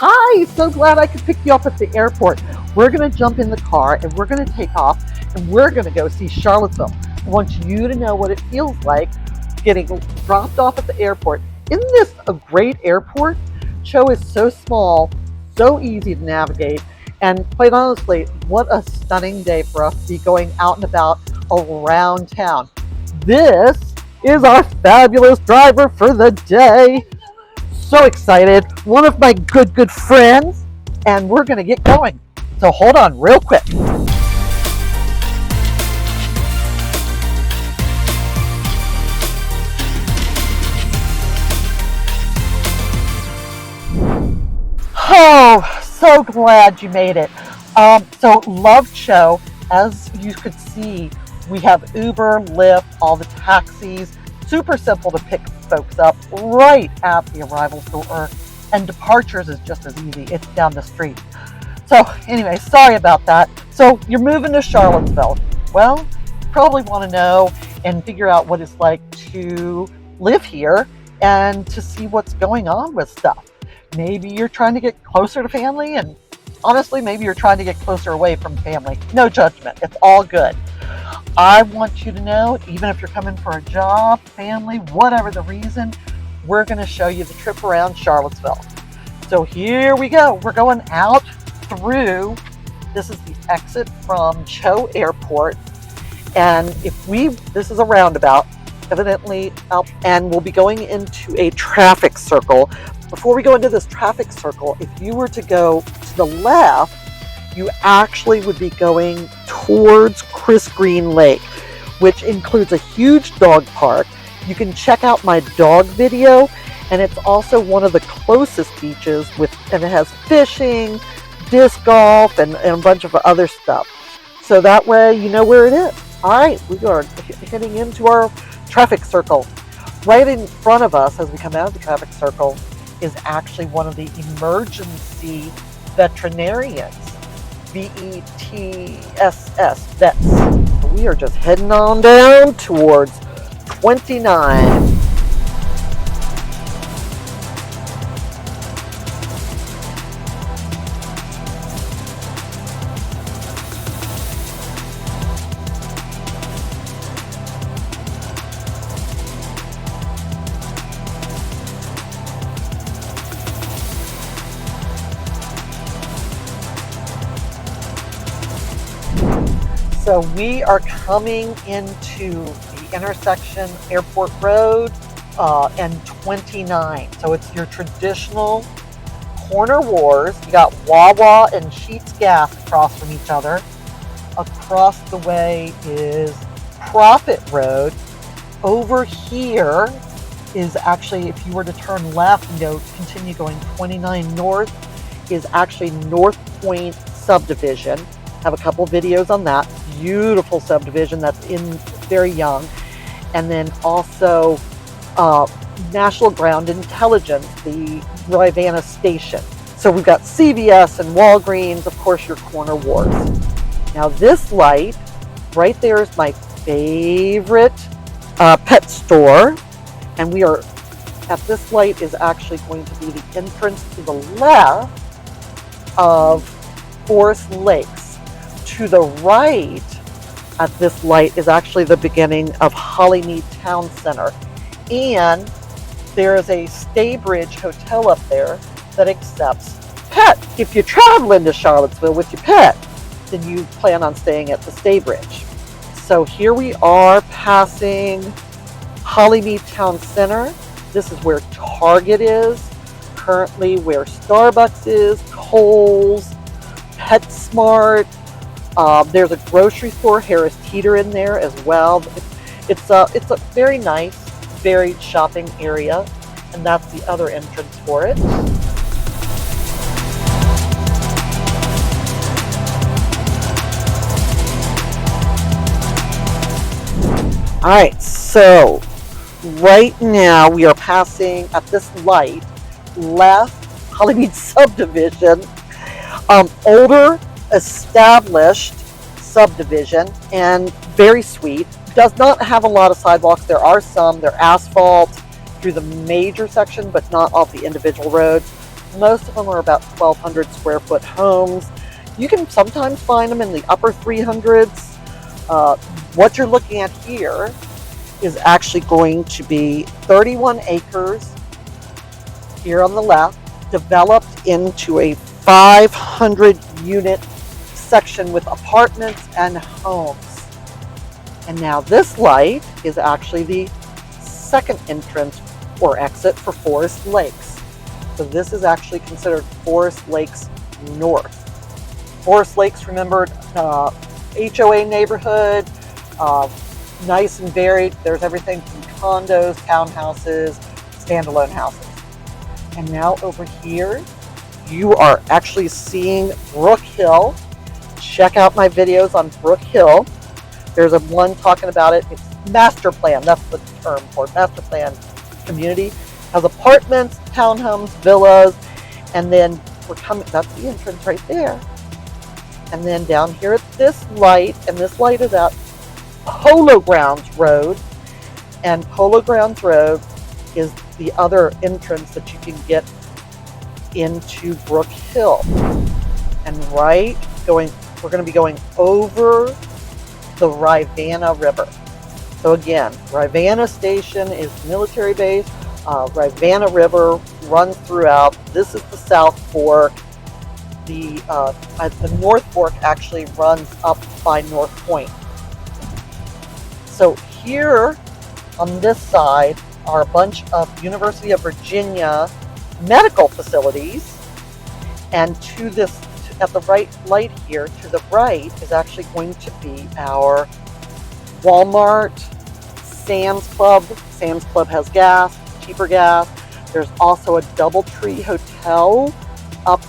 Hi, so glad I could pick you up at the airport. We're going to jump in the car and we're going to take off and we're going to go see Charlottesville. I want you to know what it feels like getting dropped off at the airport. Isn't this a great airport? Cho is so small, so easy to navigate, and quite honestly, what a stunning day for us to be going out and about around town. This is our fabulous driver for the day. So excited, one of my good friends, and we're gonna get going. So hold on real quick. Oh, so glad you made it. So love Cho. As you could see, we have Uber, Lyft, all the taxis. Super simple to pick folks up right at the arrival door, and departures is just as easy. It's down the street. So anyway, sorry about that. So you're moving to Charlottesville. Well, you probably want to know and figure out what it's like to live here and to see what's going on with stuff. Maybe you're trying to get closer to family, and honestly, maybe you're trying to get closer away from family. No judgment. It's all good. I want you to know, even if you're coming for a job, family, whatever the reason, we're going to show you the trip around Charlottesville. So here we go. We're going out through, this is the exit from Cho Airport. And this is a roundabout, evidently, and we'll be going into a traffic circle. Before we go into this traffic circle, if you were to go to the left, you actually would be going towards Chris Green Lake, which includes a huge dog park. You can check out my dog video, and it's also one of the closest beaches and it has fishing, disc golf, and a bunch of other stuff. So that way you know where it is. All right, we are heading into our traffic circle. Right in front of us as we come out of the traffic circle is actually one of the emergency veterinarians. VETSS, vets. So we are just heading on down towards 29. So we are coming into the intersection Airport Road and 29. So it's your traditional corner wars. You got Wawa and Sheetz Gas across from each other. Across the way is Profit Road. Over here is actually, if you were to turn left and continue going 29 north, is actually North Point Subdivision. Have a couple videos on that. Beautiful subdivision that's very young. And then also National Ground Intelligence, the Rivanna Station. So we've got CVS and Walgreens, of course, your corner wards. Now this light right there is my favorite pet store. And we are at this light is actually going to be the entrance to the left of Forest Lakes. To the right at this light is actually the beginning of Hollymead Town Center. And there is a Staybridge Hotel up there that accepts pet. If you're traveling to Charlottesville with your pet, then you plan on staying at the Staybridge. So here we are passing Hollymead Town Center. This is where Target is, currently where Starbucks is, Kohl's, PetSmart. There's a grocery store, Harris Teeter, in there as well. It's a very nice, varied shopping area, and that's the other entrance for it. All right, so right now we are passing at this light left Hollymead Subdivision, older established subdivision, and very sweet. Does not have a lot of sidewalks. There are some. They're asphalt through the major section, but not off the individual roads. Most of them are about 1,200 square foot homes. You can sometimes find them in the upper 300s. What you're looking at here is actually going to be 31 acres here on the left, developed into a 500 unit section with apartments and homes. And now this light is actually the second entrance or exit for Forest Lakes. So this is actually considered Forest Lakes North. Forest Lakes, remember, HOA neighborhood, nice and varied. There's everything from condos, townhouses, standalone houses. And now over here, you are actually seeing Brook Hill. Check out my videos on Brook Hill. There's a one talking about it. It's master plan. That's the term for it. Master plan community. Has apartments, townhomes, villas, and then we're coming, that's the entrance right there. And then down here at this light, and this light is at Polo Grounds Road, and Polo Grounds Road is the other entrance that you can get into Brook Hill. And we're going to be going over the Rivanna River. So again, Rivanna Station is military base. Rivanna River runs throughout. This is the South Fork. The North Fork actually runs up by North Point. So here on this side are a bunch of University of Virginia medical facilities, and at the right light here to the right is actually going to be our Walmart, Sam's Club. Sam's Club has gas, cheaper gas. There's also a DoubleTree Hotel up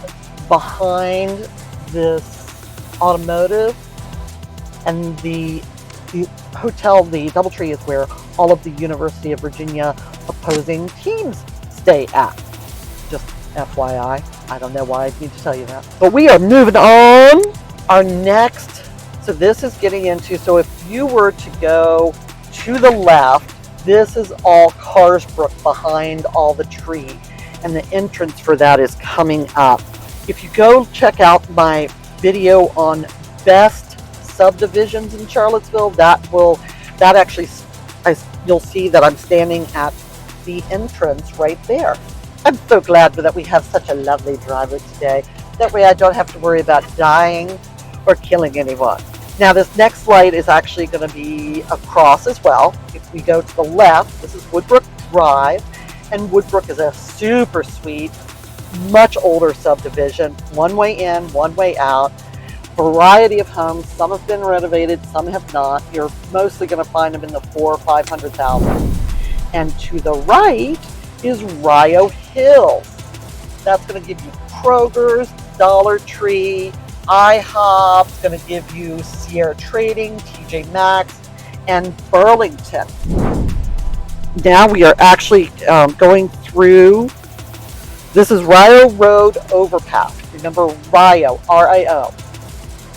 behind this automotive, and the hotel, the DoubleTree, is where all of the University of Virginia opposing teams stay at. Just FYI, I don't know why I need to tell you that. But we are moving on. Our next, so this is getting into, so if you were to go to the left, this is all Carsbrook behind all the tree, and the entrance for that is coming up. If you go check out my video on best subdivisions in Charlottesville, you'll see that I'm standing at the entrance right there. I'm so glad that we have such a lovely driver today. That way I don't have to worry about dying or killing anyone. Now this next light is actually going to be across as well. If we go to the left, this is Woodbrook Drive, and Woodbrook is a super sweet, much older subdivision, one way in, one way out, variety of homes. Some have been renovated, some have not. You're mostly going to find them in the 400,000 or 500,000. And to the right is Rio Hills. That's going to give you Kroger's, Dollar Tree, IHOP. It's going to give you Sierra Trading, TJ Maxx, and Burlington. Now we are actually going through. This is Rio Road Overpass. Remember Rio, R-I-O.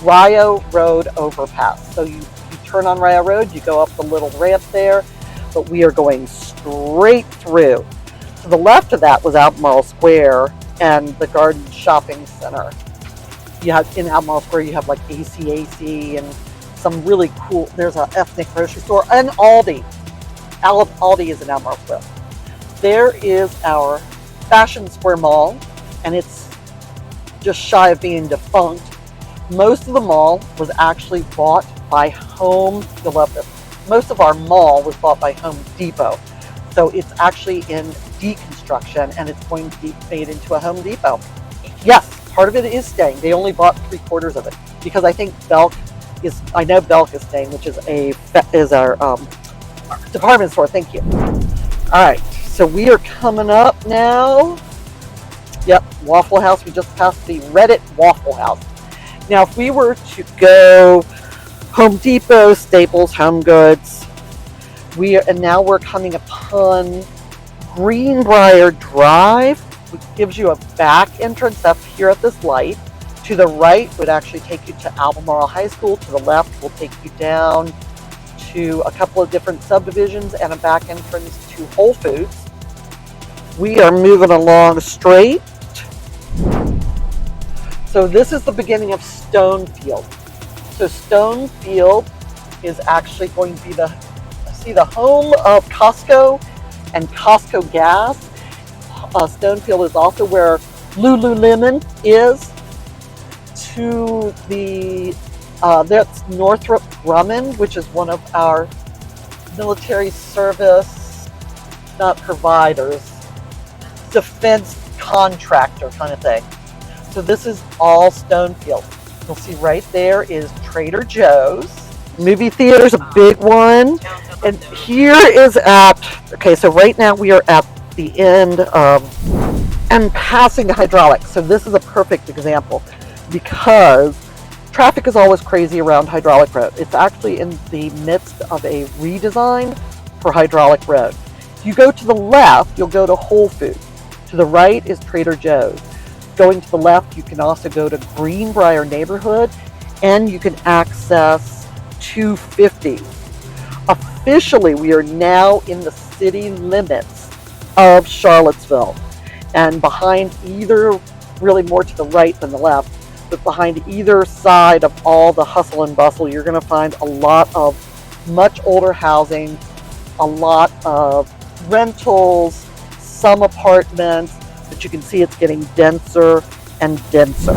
Rio Road Overpass. So you turn on Rio Road, you go up the little ramp there, but we are going straight through. To the left of that was Albemarle Square and the Garden Shopping Center. You have in Albemarle Square, you have like ACAC and some really cool, there's an ethnic grocery store, and Aldi. Aldi is in Albemarle Square. There is our Fashion Square Mall, and it's just shy of being defunct. Most of the mall was actually bought by you'll love this. Most of our mall was bought by Home Depot. So it's actually in deconstruction, and it's going to be made into a Home Depot. Yes, part of it is staying. They only bought 3/4 of it because I think I know Belk is staying, which is our department store. Thank you. All right, so we are coming up now. Yep, Waffle House. We just passed the Reddit Waffle House. Now, if we were to go Home Depot, Staples, Home Goods, now we're coming upon Greenbrier Drive, which gives you a back entrance up here at this light. To the right would actually take you to Albemarle High School. To the left will take you down to a couple of different subdivisions and a back entrance to Whole Foods. We are moving along straight So this is the beginning of Stonefield. So Stonefield is actually going to be the home of Costco and Costco Gas. Stonefield is also where Lululemon is. To the that's Northrop Grumman, which is one of our military service, not providers, defense contractor kind of thing. So this is all Stonefield. You'll see right there is Trader Joe's. Movie theater's a big one. And here is okay, so right now we are at the end and passing the hydraulics. So this is a perfect example because traffic is always crazy around Hydraulic Road. It's actually in the midst of a redesign for Hydraulic Road. If you go to the left, you'll go to Whole Foods. To the right is Trader Joe's. Going to the left, you can also go to Greenbrier neighborhood and you can access 250. Officially, we are now in the city limits of Charlottesville. And behind either, really more to the right than the left, but behind either side of all the hustle and bustle, you're going to find a lot of much older housing, a lot of rentals, some apartments, but you can see it's getting denser and denser.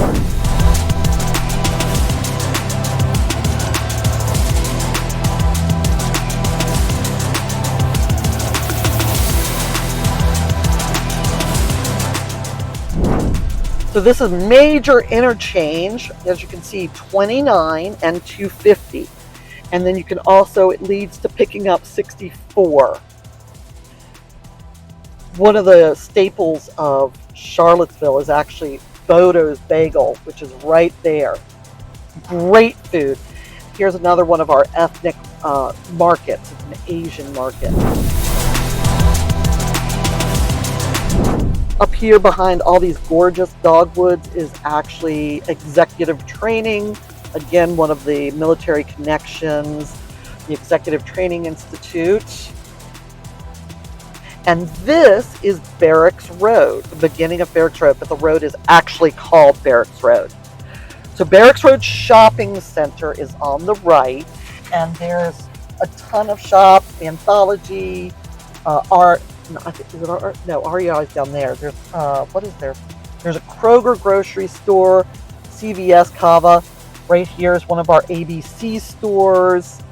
So this is major interchange, as you can see, 29 and 250. And then you can also, it leads to picking up 64. One of the staples of Charlottesville is actually Bodo's Bagel, which is right there. Great food. Here's another one of our ethnic markets. It's an Asian market. Up here behind all these gorgeous dogwoods is actually executive training. Again, one of the military connections, the Executive Training Institute. And this is Barracks Road, the beginning of Barracks Road, but the road is actually called Barracks Road. So Barracks Road Shopping Center is on the right, and there's a ton of shops, Anthology, art. No, I think, is it art? No, REI is down there. There's what is there? There's a Kroger grocery store, CVS, Cava. Right here is one of our ABC stores,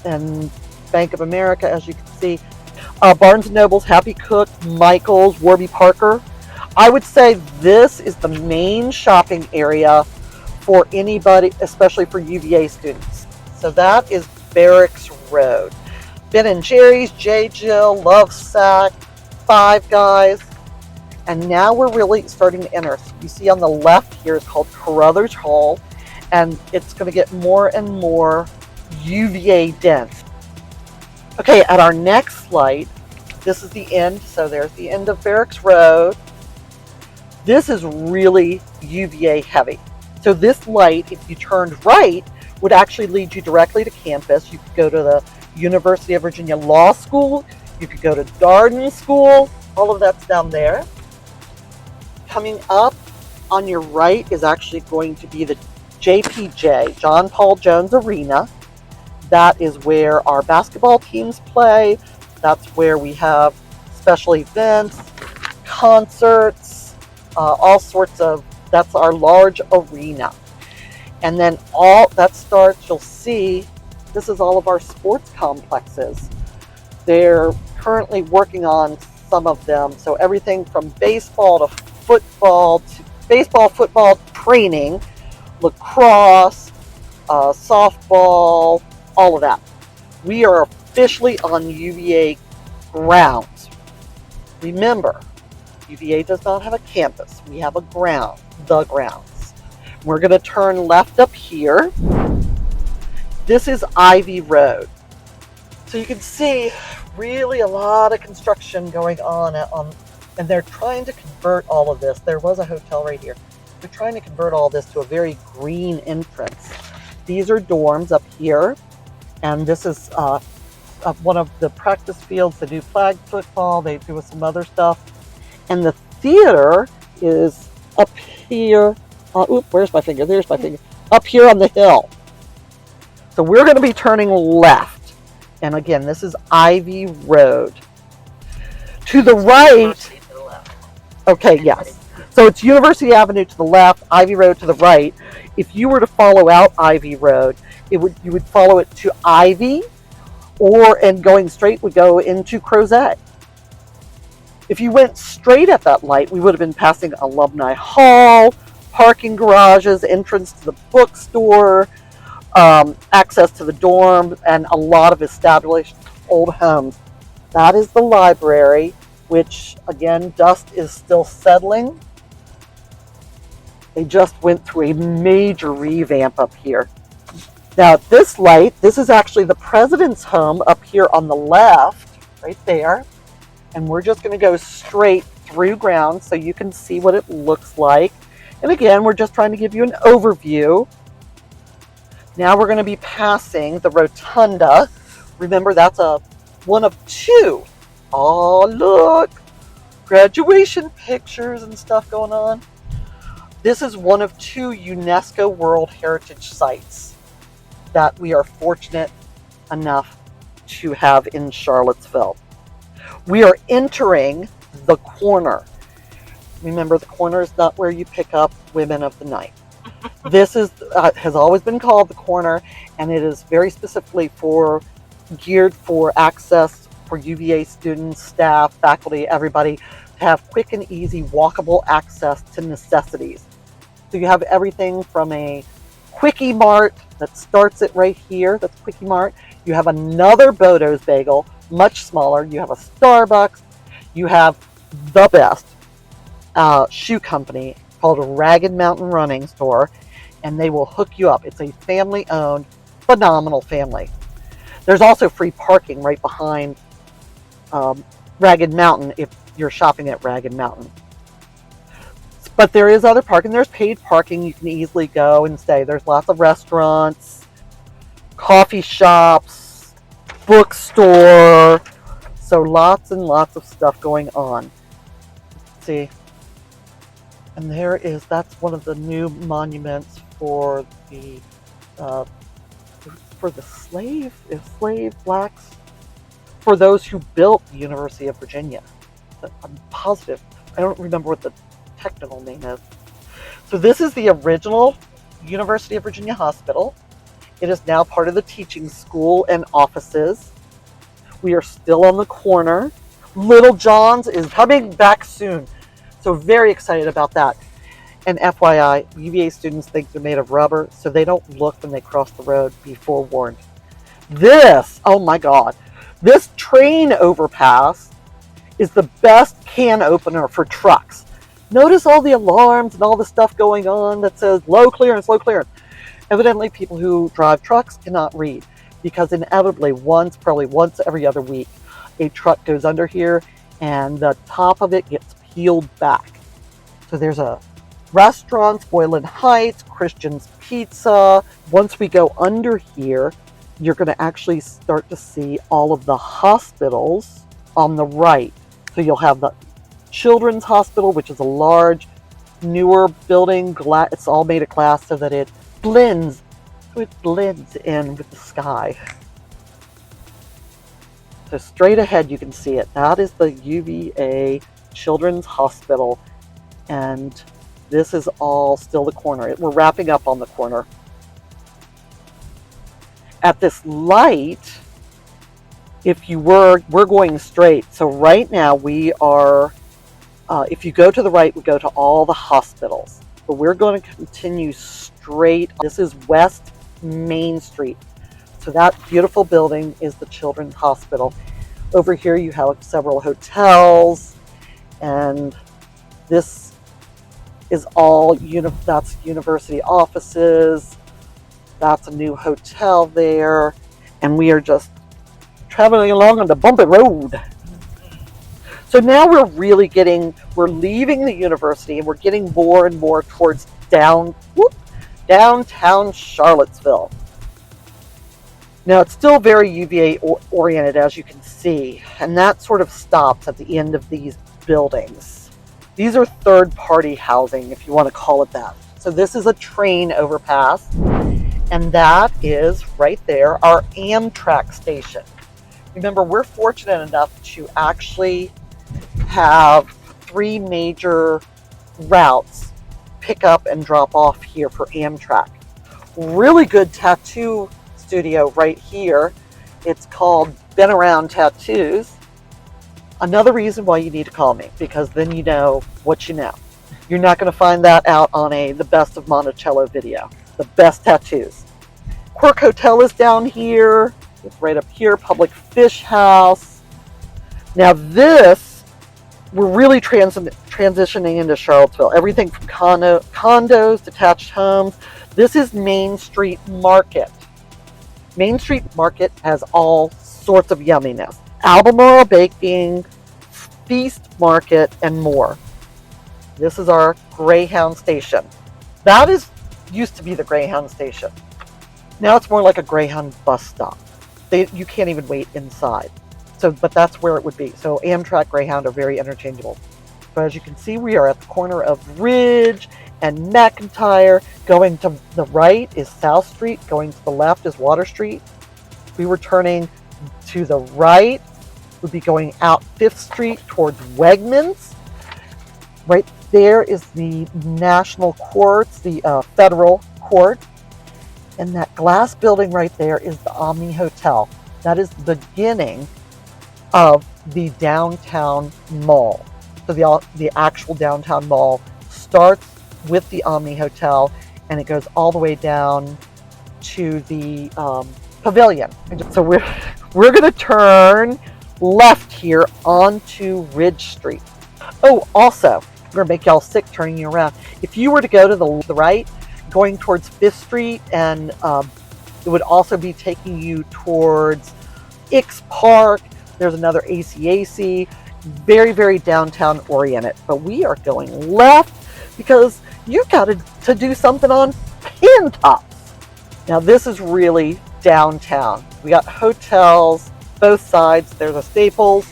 and Bank of America, as you can see. Barnes & Noble's, Happy Cook, Michael's, Warby Parker. I would say this is the main shopping area for anybody, especially for UVA students. So that is Barracks Road. Ben & Jerry's, J. Jill, Lovesac, Five Guys. And now we're really starting to enter. So you see on the left here is called Carruthers Hall, and it's going to get more and more UVA dense. Okay, at our next light, this is the end. So there's the end of Barracks Road. This is really UVA heavy. So this light, if you turned right, would actually lead you directly to campus. You could go to the University of Virginia Law School. You could go to Darden School. All of that's down there. Coming up on your right is actually going to be the JPJ, John Paul Jones Arena. That is where our basketball teams play. That's where we have special events, concerts, all sorts of, that's our large arena. And then all that starts, you'll see, this is all of our sports complexes. They're currently working on some of them. So everything from baseball to baseball, football training, lacrosse, softball, all of that. We are officially on UVA grounds. Remember, UVA does not have a campus. We have a ground, the grounds. We're going to turn left up here. This is Ivy Road. So you can see really a lot of construction going on, and they're trying to convert all of this. There was a hotel right here. They're trying to convert all this to a very green entrance. These are dorms up here, and this is one of the practice fields. They do flag football, they do some other stuff. And the theater is up here where's my finger? There's my finger. Up here on the hill. So we're going to be turning left. And again, this is Ivy Road. To the right. Okay, yes. So it's University Avenue to the left, Ivy Road to the right. If you were to follow out Ivy Road, you would follow it to Ivy, and going straight would go into Crozet. If you went straight at that light, we would have been passing Alumni Hall, parking garages, entrance to the bookstore, access to the dorm, and a lot of established old homes. That is the library, which, again, dust is still settling. They just went through a major revamp up here. Now, this light, this is actually the president's home up here on the left, right there. And we're just going to go straight through ground so you can see what it looks like. And again, we're just trying to give you an overview. Now we're going to be passing the rotunda. Remember, that's one of two. Oh, look, graduation pictures and stuff going on. This is one of two UNESCO World Heritage Sites that we are fortunate enough to have in Charlottesville. We are entering the corner. Remember, the corner is not where you pick up women of the night. This has always been called the corner, and it is very specifically geared for access for UVA students, staff, faculty, everybody, to have quick and easy walkable access to necessities. So you have everything from a Quickie Mart that starts it right here. That's Quickie Mart. You have another Bodo's Bagel, much smaller. You have a Starbucks. You have the best shoe company called Ragged Mountain Running Store, and they will hook you up. It's a family-owned, phenomenal family. There's also free parking right behind Ragged Mountain if you're shopping at Ragged Mountain. But there is other parking. There's paid parking. You can easily go and stay. There's lots of restaurants, coffee shops, bookstore. So lots and lots of stuff going on. Let's see. And that's one of the new monuments for the slave blacks, for those who built the University of Virginia. I'm positive. I don't remember what the technical name is. So this is the original University of Virginia Hospital. It is now part of the teaching school and offices. We are still on the corner. Little John's is coming back soon. So very excited about that. And FYI, UVA students think they're made of rubber, so they don't look when they cross the road. Be forewarned. This, oh my God, this train overpass is the best can opener for trucks. Notice all the alarms and all the stuff going on that says low clearance, low clearance. Evidently, people who drive trucks cannot read, because inevitably probably once every other week, a truck goes under here and the top of it gets peeled back. So there's a restaurant, Boylan Heights, Christian's Pizza. Once we go under here, you're going to actually start to see all of the hospitals on the right. So you'll have the Children's Hospital, which is a large, newer building. It's all made of glass so that it blends in with the sky. So straight ahead you can see it. That is the UVA Children's Hospital, and this is all still the corner. We're wrapping up on the corner. At this light, we're going straight. So right now we are, if you go to the right, we go to all the hospitals. But we're going to continue straight. This is West Main Street. So that beautiful building is the Children's Hospital. Over here you have several hotels, and this is all, that's university offices. That's a new hotel there. And we are just traveling along on the bumpy road. So now we're leaving the university, and we're getting more and more towards downtown Charlottesville. Now it's still very UVA oriented, as you can see, and that sort of stops at the end of these buildings. These are third-party housing, if you want to call it that. So this is a train overpass, and that is right there, our Amtrak station. Remember, we're fortunate enough to actually have 3 major routes pick up and drop off here for Amtrak. Really good tattoo studio right here. It's called Been Around Tattoos. Another reason why you need to call me, because then you know what you know. You're not going to find that out on the Best of Monticello video. The best tattoos. Quirk Hotel is down here. It's right up here. Public Fish House. Now this, we're really transitioning into Charlottesville. Everything from condos, detached homes. This is Main Street Market. Main Street Market has all sorts of yumminess. Albemarle Baking, Feast Market, and more. This is our Greyhound station. That used to be the Greyhound station. Now it's more like a Greyhound bus stop. You can't even wait inside. But that's where it would be. So Amtrak, Greyhound are very interchangeable. But as you can see, we are at the corner of Ridge and McIntyre. Going to the right is South Street. Going to the left is Water Street. We were turning to the right. We'd be going out 5th Street towards Wegmans. Right there is the National Courts, the Federal Court. And that glass building right there is the Omni Hotel. That is the beginning of the downtown mall. So the actual downtown mall starts with the Omni Hotel, and it goes all the way down to the pavilion. So we're going to turn left here onto Ridge Street. Oh, also, I'm going to make y'all sick turning you around. If you were to go to the right, going towards 5th Street, and it would also be taking you towards Ix Park. There's another ACAC, very, very downtown oriented. But we are going left because you got to do something on Pintops. Now this is really downtown. We got hotels, both sides. There's a Staples.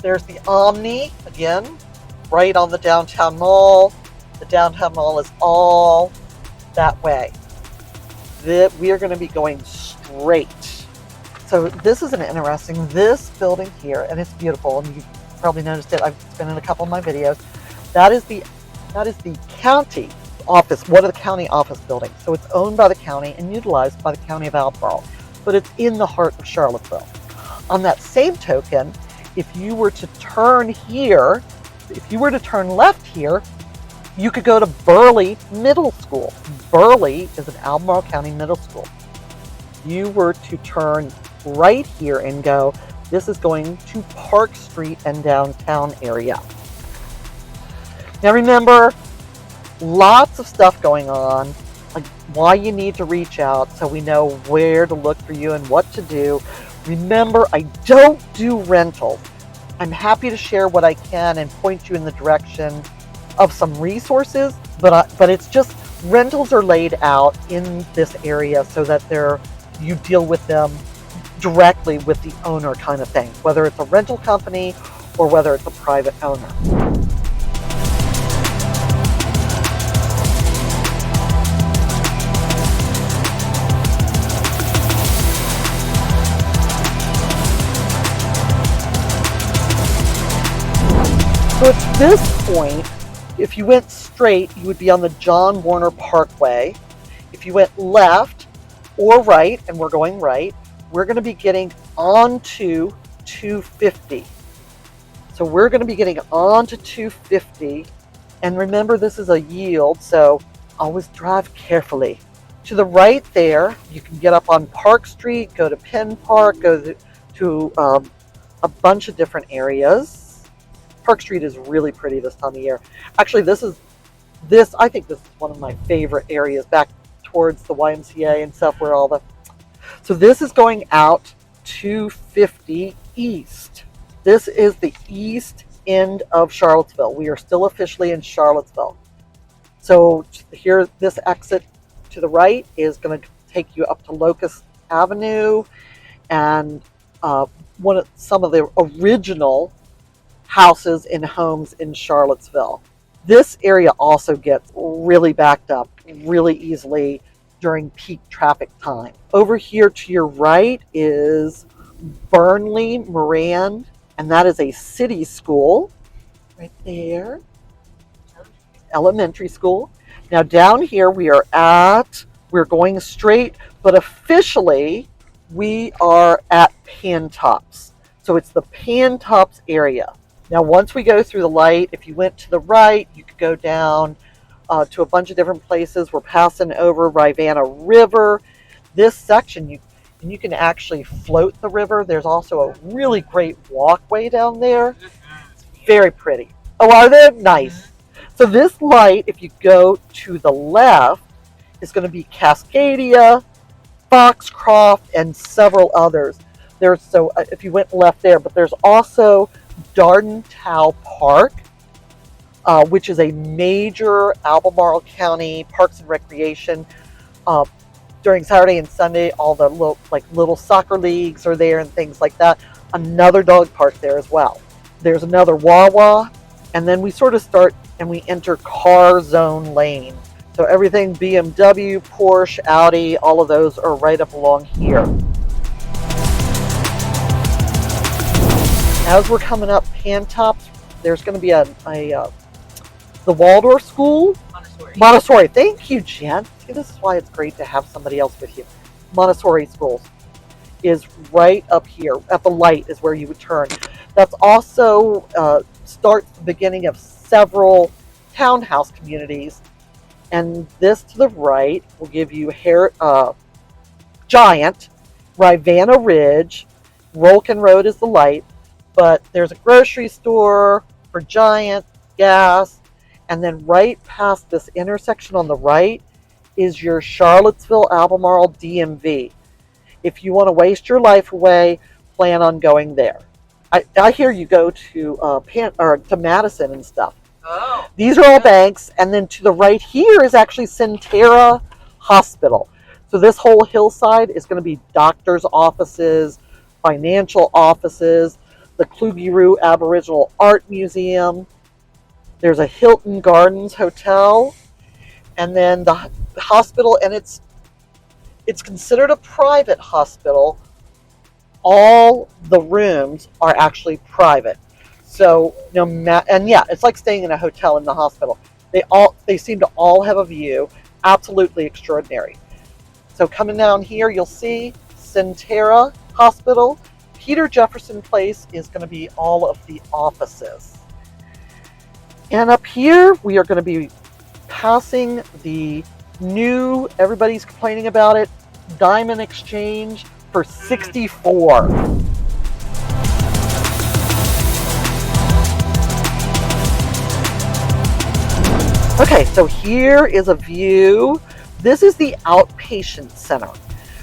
There's the Omni, again, right on the downtown mall. The downtown mall is all that way. We are going to be going straight. So this is this building here, and it's beautiful, and you probably noticed it. I've been in a couple of my videos. That is the county office, one of the county office buildings. So it's owned by the county and utilized by the county of Albemarle, but it's in the heart of Charlottesville. On that same token, if you were to turn here, if you were to turn left here, you could go to Burley Middle School. Burley is an Albemarle County middle school. You were to turn right here and go, this is going to Park Street and downtown area. Now remember, lots of stuff going on, like why you need to reach out so we know where to look for you and what to do. Remember, I don't do rentals. I'm happy to share what I can and point you in the direction of some resources, but it's just rentals are laid out in this area so that you deal with them directly with the owner kind of thing, whether it's a rental company or whether it's a private owner. So at this point, if you went straight, you would be on the John Warner Parkway. If you went left or right, and we're going right, we're going to be getting onto 250. So we're going to be getting onto 250. And remember, this is a yield, so always drive carefully. To the right there, you can get up on Park Street, go to Penn Park, go to a bunch of different areas. Park Street is really pretty this time of year. Actually, I think this is one of my favorite areas, back towards the YMCA and stuff where so this is going out 250 east. This is the east end of Charlottesville. We are still officially in Charlottesville. So here, this exit to the right is going to take you up to Locust Avenue and some of the original houses and homes in Charlottesville. This area also gets really backed up really easily during peak traffic time. Over here to your right is Burnley Moran, and that is a city school right there, elementary school. Now down here we're going straight, but officially we are at Pantops. So it's the Pantops area. Now once we go through the light, if you went to the right, you could go down to a bunch of different places. We're passing over Rivanna River. This section, you can actually float the river. There's also a really great walkway down there. Very pretty. Oh, are they? Nice. So this light, if you go to the left, is going to be Cascadia, Foxcroft, and several others. If you went left there, but there's also Dardentow Park, which is a major Albemarle County Parks and Recreation. During Saturday and Sunday, all the little soccer leagues are there and things like that. Another dog park there as well. There's another Wawa, and then we sort of start and we enter car zone lane. So everything BMW, Porsche, Audi, all of those are right up along here. As we're coming up Pantops, there's going to be the Waldorf School. Montessori. Thank you, Jen. See, this is why it's great to have somebody else with you. Montessori schools is right up here. At the light is where you would turn. That's also starts the beginning of several townhouse communities. And this to the right will give you Giant, Rivanna Ridge, Rolkin Road is the light, but there's a grocery store for Giant, gas, and then right past this intersection on the right is your Charlottesville Albemarle DMV. If you want to waste your life away, plan on going there. I hear you go to Madison and stuff. Oh. These are all banks, and then to the right here is actually Centera Hospital. So this whole hillside is going to be doctors' offices, financial offices, the Kluge-Ruhe Aboriginal Art Museum. There's a Hilton Gardens Hotel, and then the hospital, and it's considered a private hospital. All the rooms are actually private. So it's like staying in a hotel in the hospital. They seem to all have a view, absolutely extraordinary. So coming down here, you'll see Centera Hospital. Peter Jefferson Place is going to be all of the offices. And up here, we are going to be passing the new, everybody's complaining about it, Diamond Exchange for 64. Okay, so here is a view. This is the outpatient center.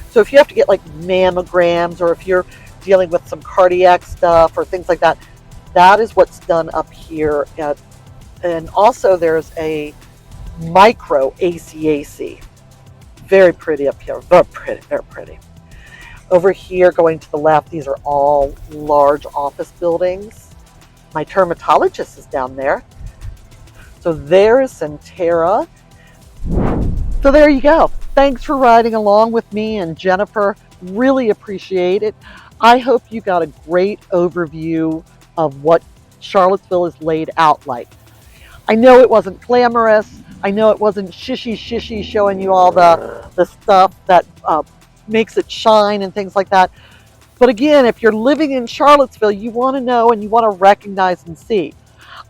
So if you have to get like mammograms, or if you're dealing with some cardiac stuff or things like that, that is what's done up here. And also there's a micro ACAC. Very pretty up here, very pretty, very pretty. Over here, going to the left, these are all large office buildings. My dermatologist is down there. So there is Centera. So there you go. Thanks for riding along with me and Jennifer. Really appreciate it. I hope you got a great overview of what Charlottesville is laid out like. I know it wasn't glamorous. I know it wasn't shishy showing you all the stuff that makes it shine and things like that. But again, if you're living in Charlottesville, you want to know and you want to recognize and see.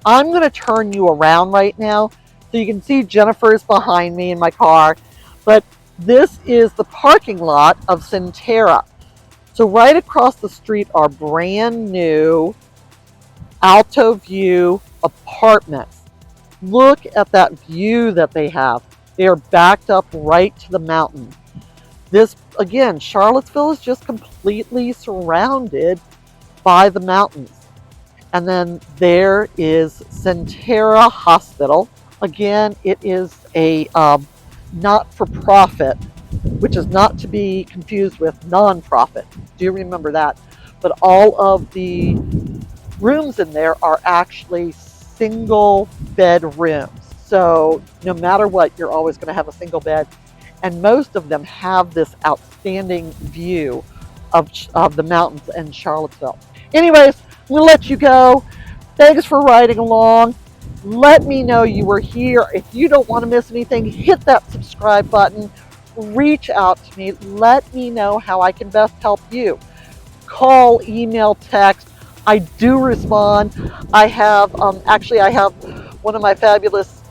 I'm going to turn you around right now so you can see Jennifer is behind me in my car. But this is the parking lot of Centera. So right across the street are brand new Alto View apartments. Look at that view that they have. They are backed up right to the mountain. This, again, Charlottesville is just completely surrounded by the mountains. And then there is Centera Hospital. Again, it is a not-for-profit, which is not to be confused with non-profit. Do you remember that? But all of the rooms in there are actually single bed rooms. So no matter what, you're always going to have a single bed. And most of them have this outstanding view of the mountains in Charlottesville. Anyways, I'm going to let you go. Thanks for riding along. Let me know you were here. If you don't want to miss anything, hit that subscribe button. Reach out to me. Let me know how I can best help you. Call, email, text. I do respond. I have one of my fabulous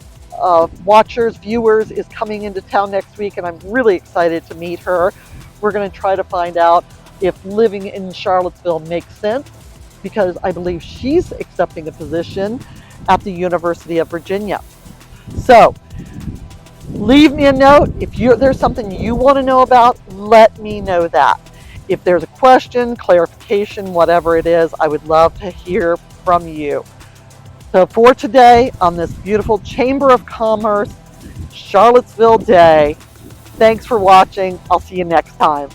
watchers, viewers, is coming into town next week, and I'm really excited to meet her. We're going to try to find out if living in Charlottesville makes sense, because I believe she's accepting a position at the University of Virginia. So leave me a note. If there's something you want to know about, let me know that. If there's a question, clarification, whatever it is, I would love to hear from you. So for today, on this beautiful Chamber of Commerce Charlottesville Day, thanks for watching. I'll see you next time.